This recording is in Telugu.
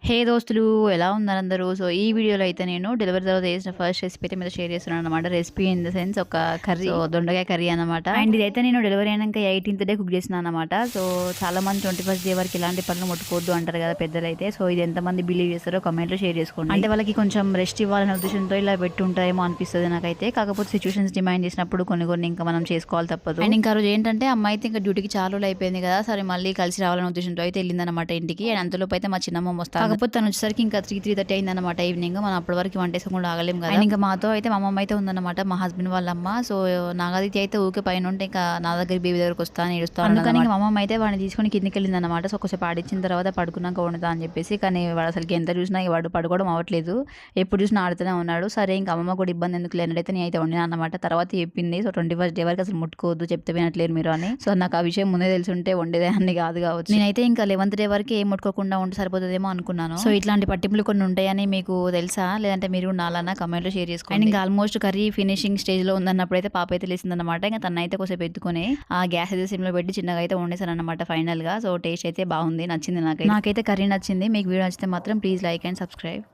హే దోస్తులు, ఎలా ఉన్నారు అందరూ? సో ఈ వీడియోలో అయితే నేను డెలివరీ తర్వాత చేసిన ఫస్ట్ రెసిపీ అయితే మీద షేర్ చేస్తున్నాను అనమాట. రెసిపీ ఇన్ ద సెన్స్ ఒక కర్రీ, దొండకాయ కర్రీ అనమాట. అండ్ ఇదైతే నేను డెలివరీ అయినాక 18th డే కుక్ చేసిన అనమాట. సో చాలా మంది 21st డే వరకు ఇలాంటి పనులు ముట్టుకోవద్దు అంటారు కదా పెద్దలు అయితే. సో ఇది ఎంతమంది బిలీవ్ చేస్తారో కమెంట్ లో షేర్ చేసుకోండి. అంటే వాళ్ళకి కొంచెం రెస్ట్ ఇవ్వాలనే ఉద్దేశంతో ఇలా పెట్టి ఉంటాయేమో అనిపిస్తుంది నాకైతే. కాకపోతే సిచ్యువేషన్స్ డిమాండ్ చేసినప్పుడు కొన్ని ఇంకా మనం చేసుకోవాలి తప్పదు. అండ్ ఇంకా రోజు ఏంటంటే అమ్మాయి అయితే ఇంకా డ్యూటీకి చాలా రోజులు అయిపోయింది కదా, సరే మళ్ళీ కలిసి రావాలనే ఉద్దేశంతో అయితే వెళ్ళిందనమాట ఇంటికి. అండ్ అంతలోపు అయితే మా చిన్నమ్మ వస్తారు. కాకపోతే తను వచ్చేసరికి ఇంకా 3:30 అయిందనమాట ఈవినింగ్. మనం అప్పటి వరకు వంట వేసుకుండా ఆగలేం కదా. అండ్ ఇంకా మాతో అయితే మా అమ్మమ్మ అయితే ఉందన్నమాట, మా హస్బెండ్ వాళ్ళ అమ్మ. సో నాగదితి అయితే ఊకే పైన ఉంటే ఇంకా నా దగ్గర బేబీ దగ్గరకు వస్తాను ఏడుస్తాను. అందుకని మా అమ్మమ్మ అయితే వాడిని తీసుకొని కిందికి వెళ్ళింది అనమాట. సో కొంచెం ఆడిచ్చిన తర్వాత పడుకున్నాక వండుతా అని చెప్పేసి. కానీ వాడు అసలు ఎంత చూసినా వాడు పడుకోవడం అవ్వట్లేదు, ఎప్పుడు చూసినా ఆడుతూనే ఉన్నాడు. సరే ఇంకా అమ్మమ్మ కూడా ఇబ్బంది ఎందుకు లేనైతే నేను అయితే వండినా అనమాట. తర్వాత చెప్పింది, సో 21st డే వరకు అసలు ముట్టుకోవద్దు, చెప్తే వినట్లేరు మీరు అని. సో నాకు ఆ విషయం ముందే తెలుసుంటే వండేదే అన్ని కాదు కావచ్చు. నేనైతే ఇంకా 11th డే వరకు ఏం ముట్టుకోకుండా ఉంటే సరిపోతుందేమో అనుకున్నాను. సో ఇట్లాంటి పట్టింపులు కొన్ని ఉంటాయని మీకు తెలుసా, లేదంటే మీరు నాలన్నా కమెంట్లో షేర్ చేసుకోండి. అండ్ ఇంకా ఆల్మోస్ట్ కర్రీ ఫినిషింగ్ స్టేజ్ లో ఉందన్నప్పుడు అయితే పాప అయితే లేసిందనమాట. ఇంకా తనైతే కొంచెం ఎత్తుకుని ఆ గ్యాస్ అయితే సిమ్ లో పెట్టి చిన్నగా అయితే వండేసాను అనమాట ఫైనల్ గా. సో టేస్ట్ అయితే బాగుంది, నచ్చింది నాకైతే కర్రీ నచ్చింది. మీకు వీడియో నచ్చితే మాత్రం ప్లీజ్ లైక్ అండ్ సబ్స్క్రైబ్.